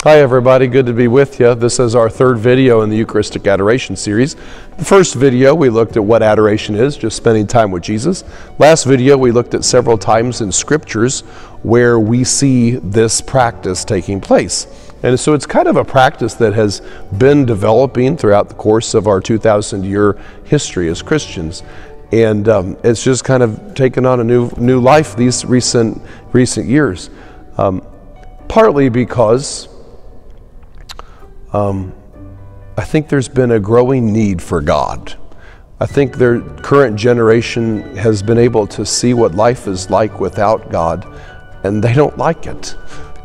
Hi everybody, good to be with you. This is our third video in the Eucharistic Adoration series. The first video we looked at what adoration is, just spending time with Jesus. Last video we looked at several times in scriptures where we see this practice taking place. And so it's kind of a practice that has been developing throughout the course of our 2,000-year history as Christians. And it's just kind of taken on a new life these recent years. Partly because I think there's been a growing need for God. I think their current generation has been able to see what life is like without God, and they don't like it.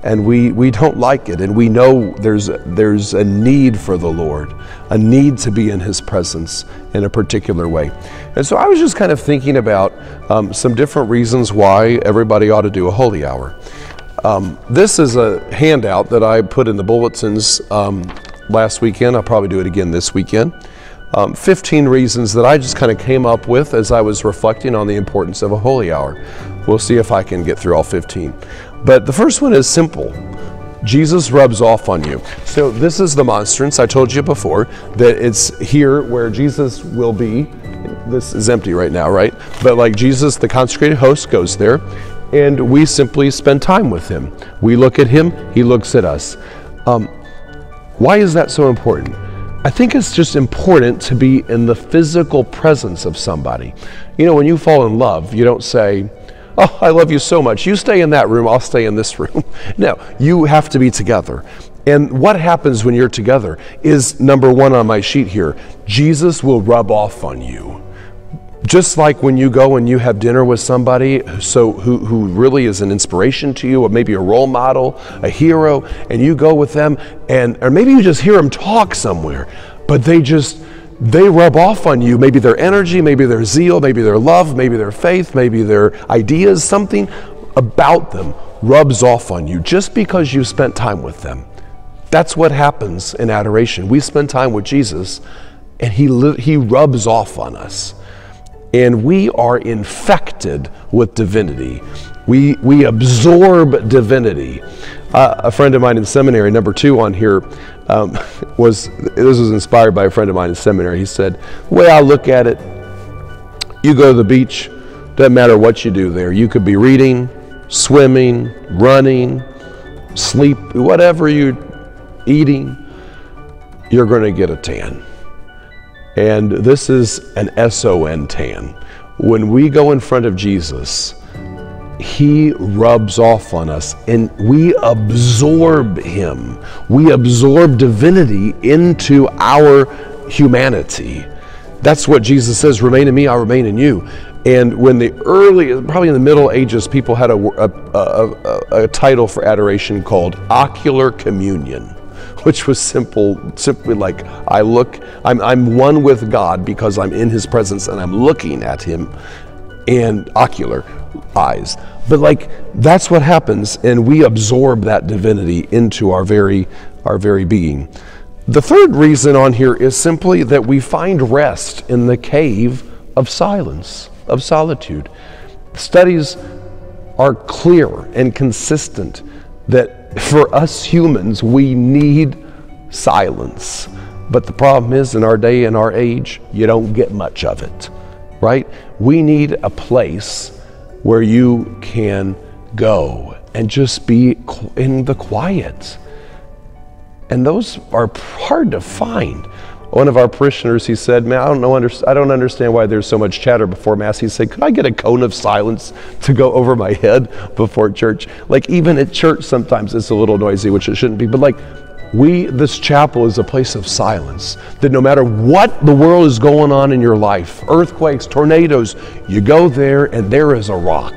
And we don't like it, and we know there's a need for the Lord, a need to be in His presence in a particular way. And so I was just kind of thinking about some different reasons why everybody ought to do a holy hour. This is a handout that I put in the bulletins last weekend. I'll probably do it again this weekend. 15 reasons that I just kind of came up with as I was reflecting on the importance of a holy hour. We'll see if I can get through all 15. But the first one is simple. Jesus rubs off on you. So this is the monstrance. I told you before that it's here where Jesus will be. This is empty right now, right? But like Jesus, the consecrated host, goes there, and we simply spend time with Him. We look at Him, He looks at us. Why is that so important? I think it's just important to be in the physical presence of somebody. You know, when you fall in love, you don't say, "Oh, I love you so much. You stay in that room, I'll stay in this room." No, you have to be together. And what happens when you're together is, number one on my sheet here, Jesus will rub off on you. Just like when you go and you have dinner with somebody who really is an inspiration to you, or maybe a role model, a hero, and you go with them, or maybe you just hear them talk somewhere, but they rub off on you. Maybe their energy, maybe their zeal, maybe their love, maybe their faith, maybe their ideas, something about them rubs off on you just because you spent time with them. That's what happens in adoration. We spend time with Jesus, and He rubs off on us. And we are infected with divinity. We absorb divinity. A friend of mine in seminary, number 2 on here, this was inspired by a friend of mine in seminary. He said, the way I look at it, you go to the beach, doesn't matter what you do there. You could be reading, swimming, running, sleep, whatever you're eating, you're going to get a tan. And this is an SON tan. When we go in front of Jesus, He rubs off on us and we absorb Him. We absorb divinity into our humanity. That's what Jesus says, "Remain in me, I'll remain in you." And when probably in the Middle Ages, people had a title for adoration called ocular communion, which was simply like, I'm one with God because I'm in His presence and I'm looking at Him, and ocular, eyes. But like, that's what happens, and we absorb that divinity into our very being. The third reason on here is simply that we find rest in the cave of silence, of solitude. Studies are clear and consistent that for us humans, we need silence. But the problem is, in our day and our age, you don't get much of it, right? We need a place where you can go and just be in the quiet. And those are hard to find. One of our parishioners, he said, "Man, I don't understand why there's so much chatter before Mass." He said, "Could I get a cone of silence to go over my head before church?" Like, even at church sometimes it's a little noisy, which it shouldn't be, but like, this chapel is a place of silence, that no matter what the world is going on in your life, earthquakes, tornadoes, you go there and there is a rock.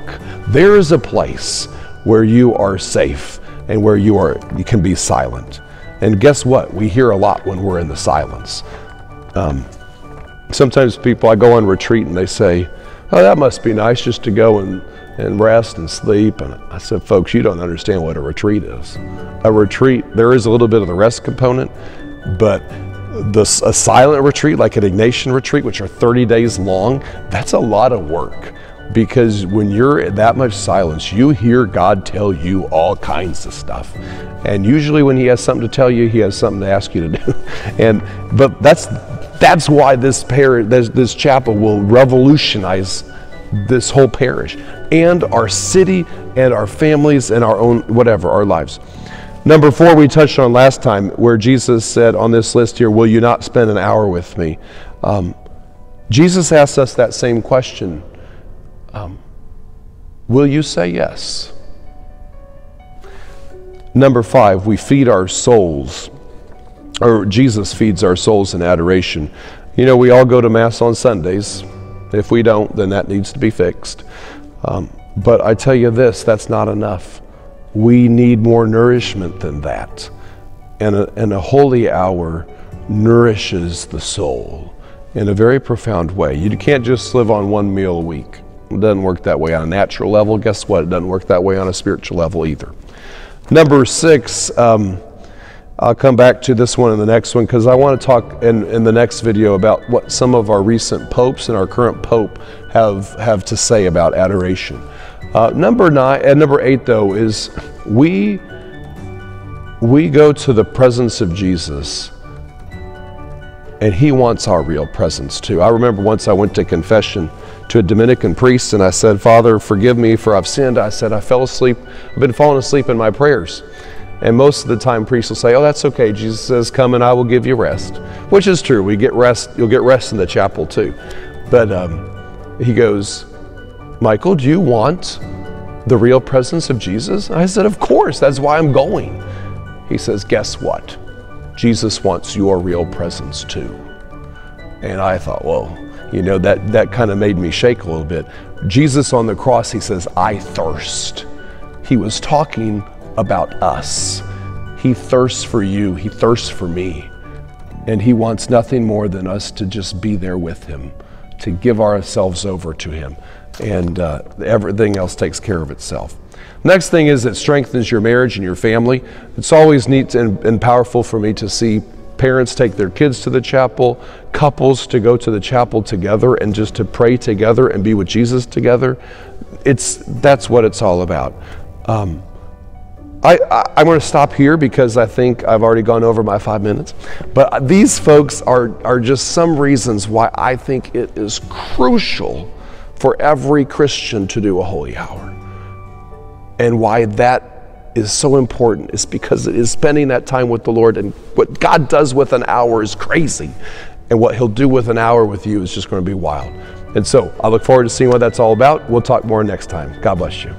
There is a place where you are safe and where you can be silent. And guess what? We hear a lot when we're in the silence. Sometimes I go on retreat and they say, "Oh, that must be nice just to go and rest and sleep." And I said, "Folks, you don't understand what a retreat is. A retreat, there is a little bit of the rest component, but a silent retreat, like an Ignatian retreat, which are 30 days long, that's a lot of work. Because when you're in that much silence, you hear God tell you all kinds of stuff. And usually when he has something to tell you, he has something to ask you to do. But that's why this chapel will revolutionize this whole parish and our city and our families and our own, whatever, our lives. Number 4, we touched on last time, where Jesus said on this list here, will you not spend an hour with me? Jesus asked us that same question. Will you say yes? Number 5, we feed our souls, or Jesus feeds our souls in adoration. You know, we all go to Mass on Sundays. If we don't, then that needs to be fixed. But I tell you this, that's not enough. We need more nourishment than that. And a holy hour nourishes the soul in a very profound way. You can't just live on one meal a week. It doesn't work that way on a natural level. Guess what? It doesn't work that way on a spiritual level either. Number 6, I'll come back to this one in the next one, because I want to talk in the next video about what some of our recent popes and our current pope have to say about adoration. Number 8 though is we go to the presence of Jesus, and he wants our real presence too. I remember once I went to confession to a Dominican priest, and I said, Father, forgive me for I've sinned. I said, I fell asleep. I've been falling asleep in my prayers. And most of the time priests will say, oh, that's okay. Jesus says, come and I will give you rest, which is true. We get rest. You'll get rest in the chapel too. But he goes, Michael, do you want the real presence of Jesus? I said, of course, that's why I'm going. He says, guess what? Jesus wants your real presence too. And I thought, whoa, you know, that kind of made me shake a little bit. Jesus on the cross, he says, I thirst. He was talking about us. He thirsts for you. He thirsts for me. And he wants nothing more than us to just be there with him, to give ourselves over to him. And everything else takes care of itself. Next thing is it strengthens your marriage and your family. It's always neat and powerful for me to see parents take their kids to the chapel, couples to go to the chapel together and just to pray together and be with Jesus together. That's what it's all about. I'm going to stop here because I think I've already gone over my 5 minutes. But these folks are just some reasons why I think it is crucial for every Christian to do a holy hour. And why that is so important is because it is spending that time with the Lord, and what God does with an hour is crazy, and what he'll do with an hour with you is just going to be wild. And so I look forward to seeing what that's all about. We'll talk more next time. God bless you.